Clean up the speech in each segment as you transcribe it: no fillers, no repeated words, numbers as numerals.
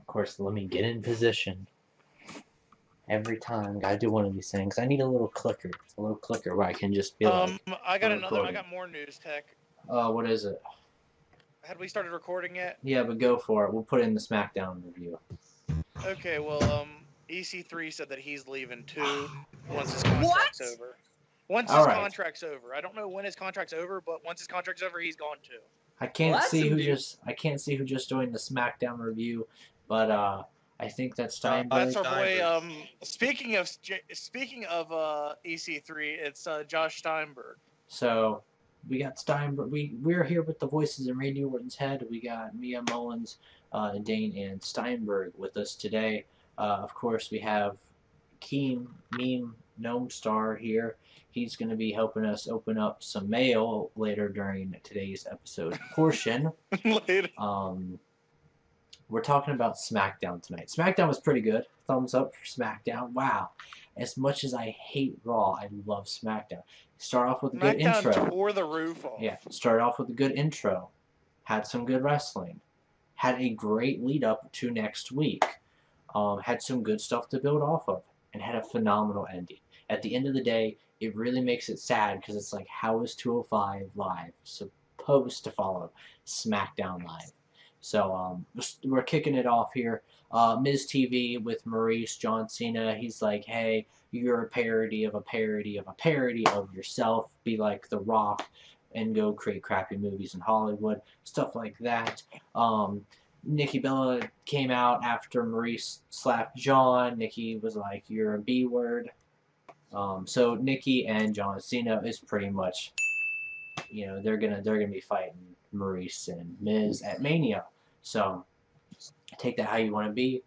Of course, let me get in position. Every time, gotta do one of these things. I need a little clicker where I can just be like, I got we're another. I recording. got more news tech. What is it? Had we started recording yet? Yeah, but go for it. We'll put it in the Smackdown review. Okay. Well, EC3 said that he's leaving too once his contract's over. Once his contract's over. I don't know when his contract's over, but once his contract's over, he's gone too. I can't see who just joined the Smackdown review, but I think that's Steinberg. That's our boy. Speaking of EC3, it's Josh Steinberg. So we got Steinberg. We're here with the voices in Radio Orton's head. We got Mia Mullins, Dane, and Steinberg with us today. Of course, we have Keem Meme Gnome Star here. He's going to be helping us open up some mail later during today's episode portion. Later. We're talking about SmackDown tonight. SmackDown was pretty good. Thumbs up for SmackDown. Wow. As much as I hate Raw, I love SmackDown. Start off with a good intro. Tore the roof off. Yeah, started off with a good intro. Had some good wrestling. Had a great lead up to next week. Had some good stuff to build off of. And had a phenomenal ending. At the end of the day, it really makes it sad because it's like, how is 205 Live supposed to follow SmackDown Live? So we're kicking it off here. Miz TV with Maurice, John Cena. He's like, hey, you're a parody of a parody of a parody of yourself. Be like The Rock and go create crappy movies in Hollywood. Stuff like that. Nikki Bella came out after Maurice slapped John. Nikki was like, you're a B word. So Nikki and John Cena is pretty much, you know, they're gonna be fighting Maurice and Miz at Mania. So take that how you want to be.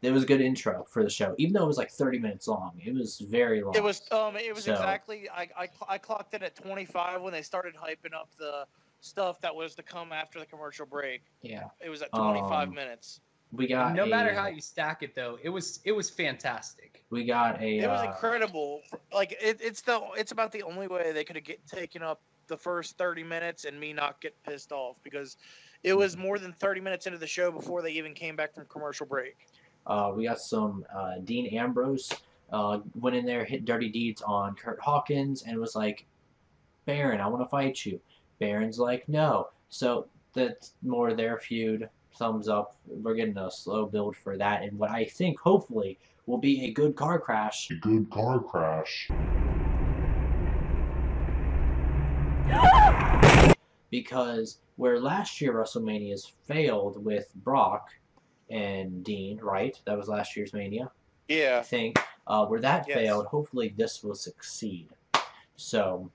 It was a good intro for the show, even though it was like 30 minutes long. It was very long. It was exactly. I clocked it at 25 when they started hyping up the stuff that was to come after the commercial break. Yeah. It was at 25 minutes. We got no matter how you stack it, though, it was fantastic. We got a. It was incredible. Like it's about the only way they could have taken up the first 30 minutes and me not get pissed off, because it was more than 30 minutes into the show before they even came back from commercial break. We got some Dean Ambrose went in there, hit dirty deeds on Kurt Hawkins, and was like, Baron, I want to fight you. Baron's like, no. So that's more their feud. Thumbs up. We're getting a slow build for that, and what I think, hopefully, will be a good car crash. Because where last year WrestleManias failed with Brock and Dean, right? That was last year's Mania. Yeah. I think. Where that failed, hopefully this will succeed. So,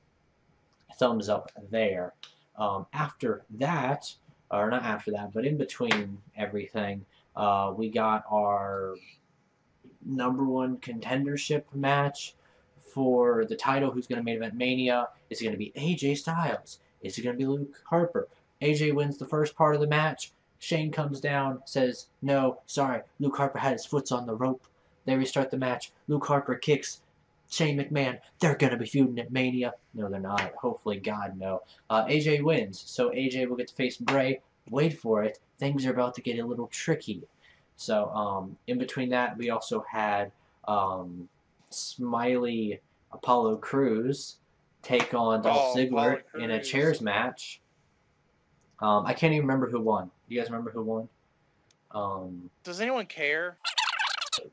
thumbs up there. After that, or not after that, but in between everything, we got our #1 contendership match for the title. Who's going to main event Mania? Is it going to be AJ Styles? Is it going to be Luke Harper? AJ wins the first part of the match. Shane comes down, says, no, sorry, Luke Harper had his foot on the rope. They restart the match. Luke Harper kicks Shane McMahon. They're going to be feuding at Mania. No, they're not. Hopefully, God, no. AJ wins, so AJ will get to face Bray. Wait for it. Things are about to get a little tricky. So, in between that, we also had Smiley Apollo Crews take on Dolph Ziggler in a chairs match. I can't even remember who won. Do you guys remember who won? Does anyone care?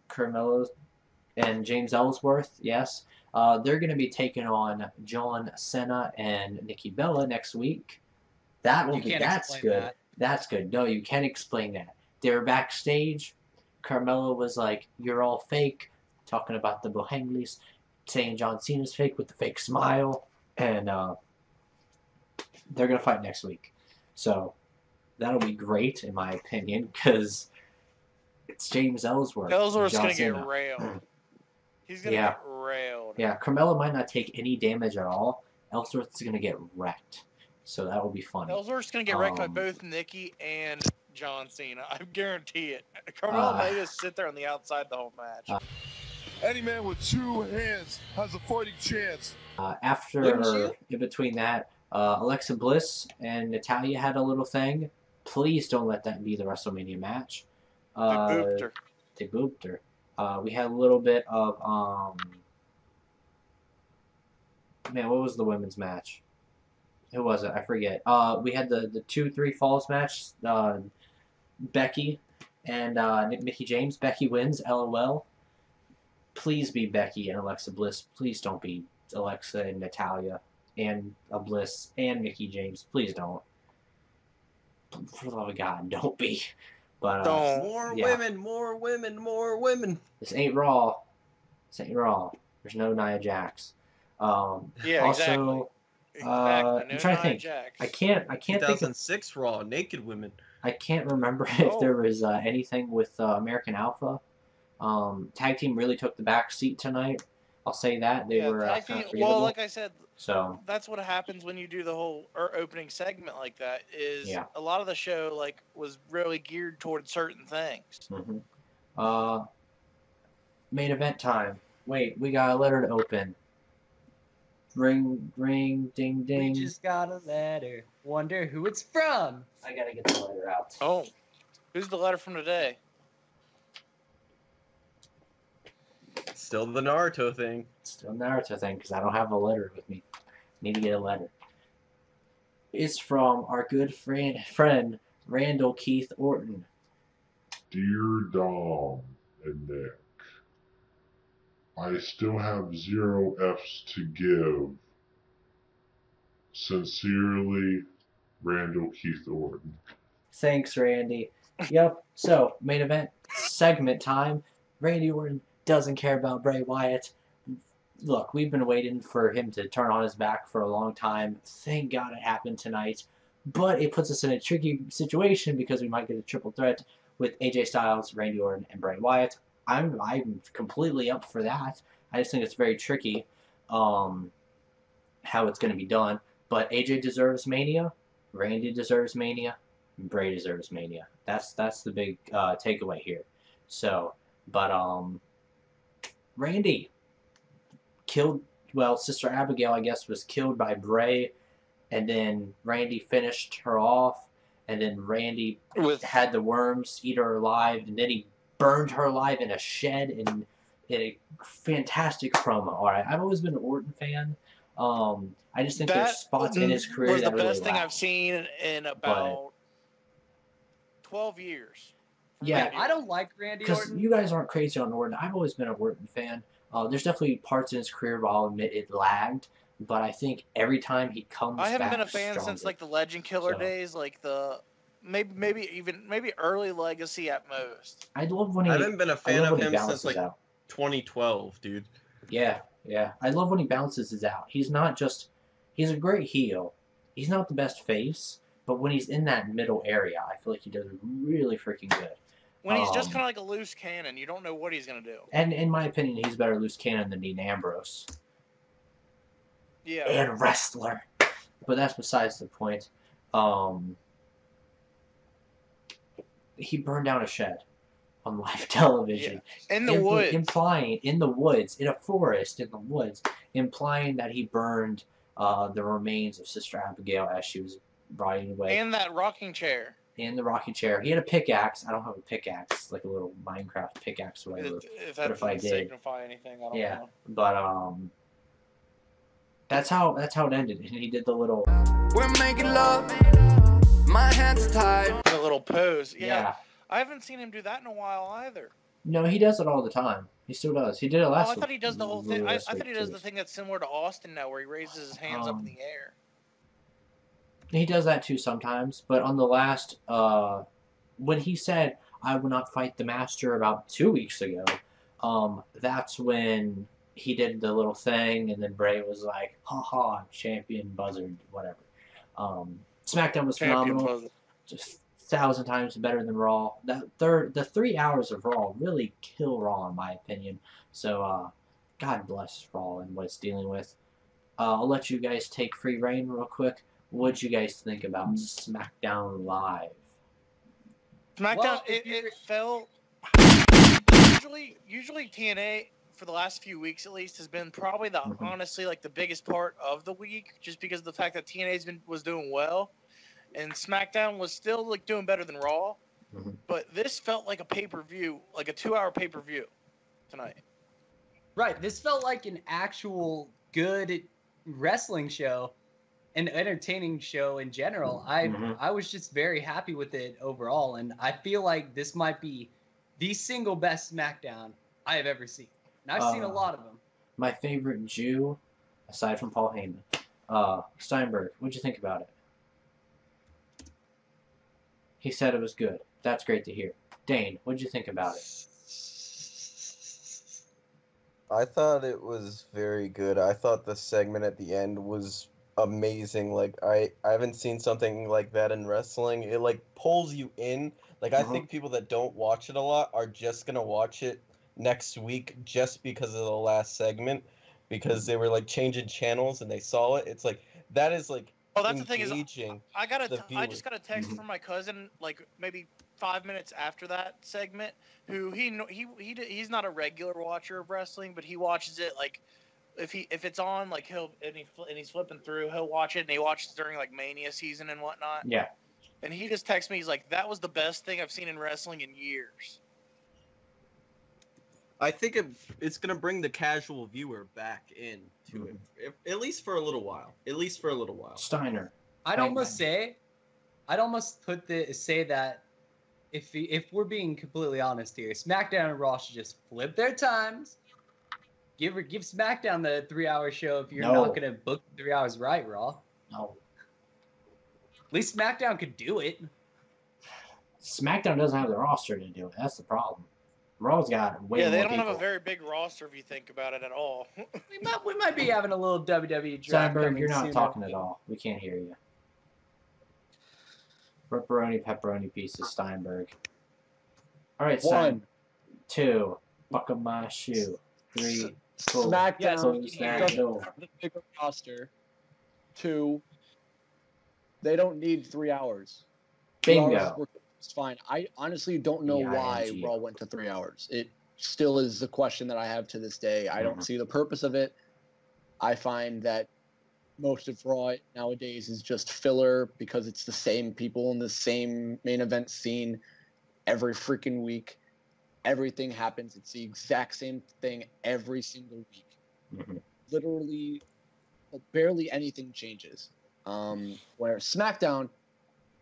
Carmelo and James Ellsworth, yes. They're going to be taking on John Cena and Nikki Bella next week. That's good. That's good. No, you can't explain that. They were backstage. Carmelo was like, you're all fake, talking about the Bohemians, saying John Cena's fake with the fake smile, and they're going to fight next week. So that'll be great, in my opinion, because it's James Ellsworth. Ellsworth's going to get railed. He's going to get railed. Yeah, Carmelo might not take any damage at all. Ellsworth's going to get wrecked. So that will be funny. Ellsworth's going to get wrecked by both Nikki and John Cena. I guarantee it. Carmelo may just sit there on the outside the whole match. Any man with 2 hands has a fighting chance. After, in between that, Alexa Bliss and Natalya had a little thing. Please don't let that be the WrestleMania match. booped her. They booped her. We had a little bit of man, what was the women's match? Who was it? I forget. We had the 2-3 falls match. Becky and Mickey James. Becky wins. LOL. Please be Becky and Alexa Bliss. Please don't be Alexa and Natalia and Bliss and Mickey James. Please don't. For the love of God, don't be. But More yeah. women, more women, more women. This ain't Raw. This ain't Raw. There's no Nia Jax. Yeah, also, exactly. No I'm trying to think. Jax. I can't think of. 2006 Raw, naked women. I can't remember if there was anything with American Alpha. Tag team really took the back seat tonight. I'll say that they were tag kind team, of forgettable. well, like I said, so that's what happens when you do the whole opening segment like that. Is Yeah. a lot of the show was really geared towards certain things. Mm-hmm. Main event time. Wait, we got a letter to open. Ring, ring, ding, ding. We just got a letter. Wonder who it's from. I gotta get the letter out. Oh, who's the letter from today? Still the Naruto thing. Still Naruto thing, because I don't have a letter with me. Need to get a letter. It's from our good friend Randall Keith Orton. Dear Dom and Nick, I still have 0 F's to give. Sincerely, Randall Keith Orton. Thanks, Randy. Yep. So, main event segment time. Randy Orton doesn't care about Bray Wyatt. Look, we've been waiting for him to turn on his back for a long time. Thank God it happened tonight. But it puts us in a tricky situation because we might get a triple threat with AJ Styles, Randy Orton, and Bray Wyatt. I'm completely up for that. I just think it's very tricky how it's going to be done. But AJ deserves Mania. Randy deserves Mania. Bray deserves Mania. That's the big takeaway here. So, but Randy killed. Well, Sister Abigail, I guess, was killed by Bray, and then Randy finished her off, and then Randy had the worms eat her alive, and then he burned her alive in a shed in a fantastic promo. All right, I've always been an Orton fan. I just think there's spots in his career was that the really best thing lack. I've seen in about 12 years. Yeah, I don't like Randy because Orton. you guys aren't crazy on Orton. I've always been a Orton fan. There's definitely parts in his career where I'll admit it lagged, but I think every time he comes back, I haven't been a fan stronger. since like the Legend Killer So. days, like the maybe early Legacy at most. I love when he. I haven't been a fan of him since like out. 2012, dude. Yeah. I love when he bounces out. He's not just. He's a great heel. He's not the best face, but when he's in that middle area, I feel like he does really freaking good. When he's just kind of like a loose cannon, you don't know what he's gonna do. And in my opinion, he's better loose cannon than Dean Ambrose. Yeah. And wrestler. But that's besides the point. He burned down a shed on live television. Yeah. In the woods. Implying, in the woods, in a forest, in the woods, implying that he burned the remains of Sister Abigail as she was riding away. And that rocking chair. In the rocking chair. He had a pickaxe. I don't have a pickaxe, like a little Minecraft pickaxe or whatever. If that doesn't signify anything, I don't know. But that's how it ended. And he did the little We're making love. My hands tied. The little pose. Yeah. I haven't seen him do that in a while either. No, he does it all the time. He still does. He did it last week. I thought he does the whole thing. I thought he does the thing that's similar to Austin now, where he raises his hands up in the air. He does that too sometimes. But on the last, when he said, "I will not fight the master" about 2 weeks ago, that's when he did the little thing, and then Bray was like, "Ha, champion buzzard, whatever." SmackDown was phenomenal. Just 1,000 times better than Raw. The 3 hours of Raw really kill Raw, in my opinion. So, God bless Raw and what it's dealing with. I'll let you guys take free reign real quick. What'd you guys think about SmackDown Live? SmackDown, Well, it felt... Usually TNA, for the last few weeks at least, has been probably honestly like the biggest part of the week, just because of the fact that TNA was doing well. And SmackDown was still like doing better than Raw. Mhm. but this felt like a pay-per-view, like a 2-hour pay-per-view tonight. Right. This felt like an actual good wrestling show, an entertaining show in general. I was just very happy with it overall, and I feel like this might be the single best SmackDown I have ever seen. And I've seen a lot of them. My favorite Jew, aside from Paul Heyman, Steinberg. What'd you think about it? He said it was good. That's great to hear. Dane, what'd you think about it? I thought it was very good. I thought the segment at the end was amazing. Like I haven't seen something like that in wrestling. It like pulls you in. Like I think people that don't watch it a lot are just gonna watch it next week just because of the last segment, because they were like changing channels and they saw it. It's like that is like Oh, that's the thing is, engaging. I just got a text from my cousin like maybe 5 minutes after that segment. Who he's not a regular watcher of wrestling, but he watches it like if it's on, like he's flipping through, he'll watch it, and he watches during like Mania season and whatnot. Yeah. And he just texts me, he's like, "That was the best thing I've seen in wrestling in years." I think it's gonna bring the casual viewer back into it, at least for a little while. At least for a little while. Steiner. I'd almost say that if we're being completely honest here, SmackDown and Raw should just flip their times. Give SmackDown the 3-hour show if you're not gonna book 3 hours right, Raw. No. At least SmackDown could do it. SmackDown doesn't have the roster to do it. That's the problem. Raw's got way more they don't people. have a very big roster if you think about it at all. we might be having a little WWE draft. Steinberg, you're not soon. talking at all. We can't hear you. Pepperoni pieces, Steinberg. All right, Stein. 2. Buckle my shoe. 3. 4. SmackDown doesn't have the bigger roster. 2. They don't need 3 hours. 2 Bingo. hours it's fine. I honestly don't know why Raw went to 3 hours. It still is the question that I have to this day. I don't see the purpose of it. I find that most of Raw nowadays is just filler because it's the same people in the same main event scene every freaking week. Everything happens. It's the exact same thing every single week. Literally, barely anything changes. Where SmackDown,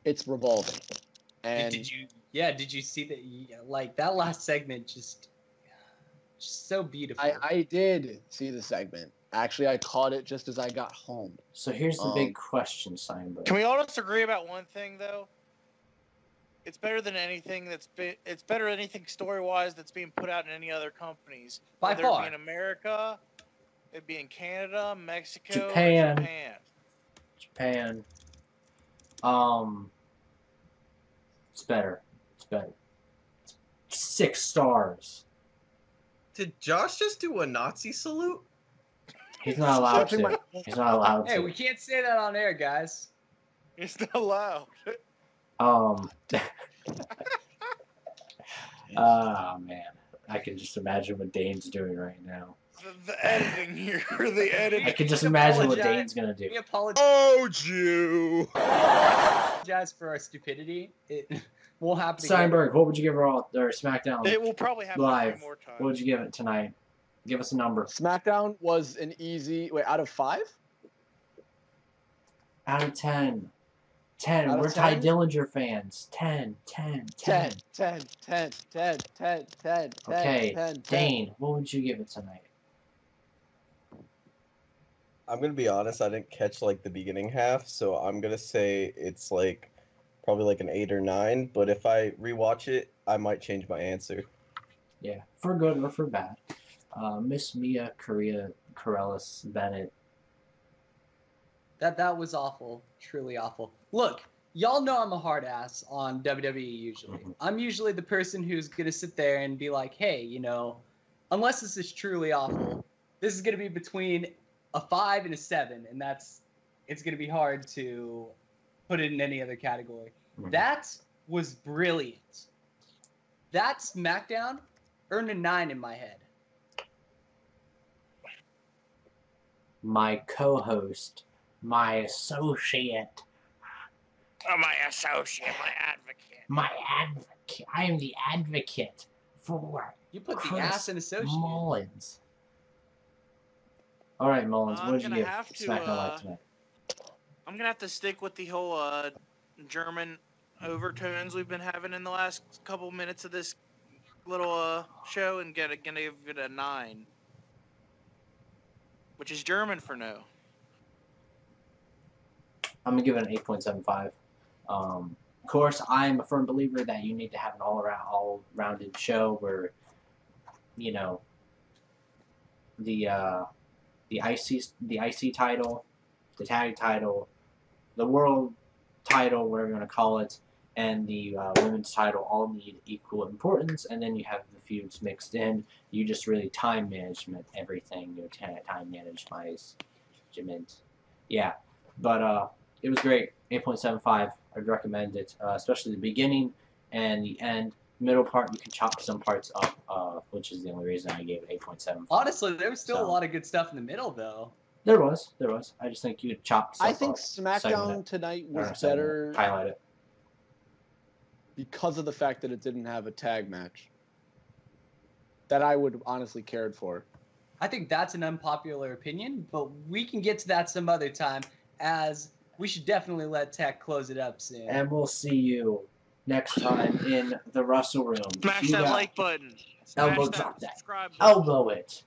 it's revolving. And did you see that? Like that last segment, just so beautiful. I did see the segment. Actually, I caught it just as I got home. So here's the big question, Steinberg. Can we all just agree about one thing though? It's better than anything it's better than anything story-wise that's being put out in any other companies. By Whether far. it be in America, it'd be in Canada, Mexico, Japan. or Japan. It's better. It's better. 6 stars. Did Josh just do a Nazi salute? He's not allowed to. He's not allowed to. Hey, we can't say that on air, guys. It's not allowed. Oh man, I can just imagine what Dane's doing right now. The editing here, the editing. I can just imagine what Dane's gonna do. We apologize. Oh, Jew! Apologize for our stupidity. It won't happen again. Steinberg, what would you give Raw or SmackDown It will probably happen live? 3 more times. What would you give it tonight? Give us a number. SmackDown was an easy out of 5. Out of 10. 10. Out of We're Ty 10? Dillinger fans. 10. 10. 10. 10. Okay, 10. Dane, what would you give it tonight? I'm gonna be honest, I didn't catch like the beginning half, so I'm gonna say it's like probably like an 8 or 9, but if I rewatch it, I might change my answer. Yeah, for good or for bad. Miss Mia Corellis Bennett. That was awful. Truly awful. Look, y'all know I'm a hard ass on WWE usually. I'm usually the person who's going to sit there and be like, hey, unless this is truly awful, this is going to be between a 5 and a 7, and it's going to be hard to put it in any other category. That was brilliant. That SmackDown earned a 9 in my head. My co-host, my associate, Oh, my associate, my advocate. my advocate. I am the advocate for You put the Chris ass in associate. Mullins. All right, Mullins, what did you I'm give gonna have to, SmackDown Live tonight? I'm gonna have to stick with the whole German overtones we've been having in the last couple minutes of this little show and gonna give it a 9, which is German for no. I'm gonna give it an 8.75. Of course, I'm a firm believer that you need to have an all-rounded show where, you know, the IC title, the tag title, the world title, whatever you want to call it, and the women's title all need equal importance, and then you have the feuds mixed in. You just really time management everything. You time management. Yeah, but it was great. 8.75. I'd recommend it, especially the beginning and the end. Middle part, you can chop some parts up, which is the only reason I gave it 8.75. Honestly, there was still a lot of good stuff in the middle, though. There was. I just think you could chop stuff up. I think SmackDown tonight was better. Highlight it. Because of the fact that it didn't have a tag match. That I would honestly cared for. I think that's an unpopular opinion, but we can get to that some other time, as we should definitely let Tech close it up soon. And we'll see you next time in the Restle Room. Smash that like button. Elbow drop that. Subscribe button. Elbow it.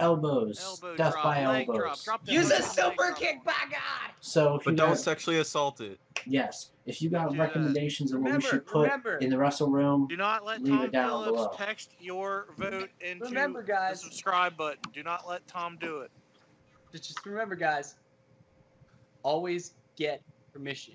Elbows. Elbow Death drop, by leg elbows. drop, Use a super kick, by God! So if But you don't got, sexually assault it. yes, if you got Do recommendations of what we should put in the Restle Room, Do not let leave Tom it down Phillips below. text your vote into Remember, guys. the subscribe button. Do not let Tom do it. Just remember, guys, always get permission.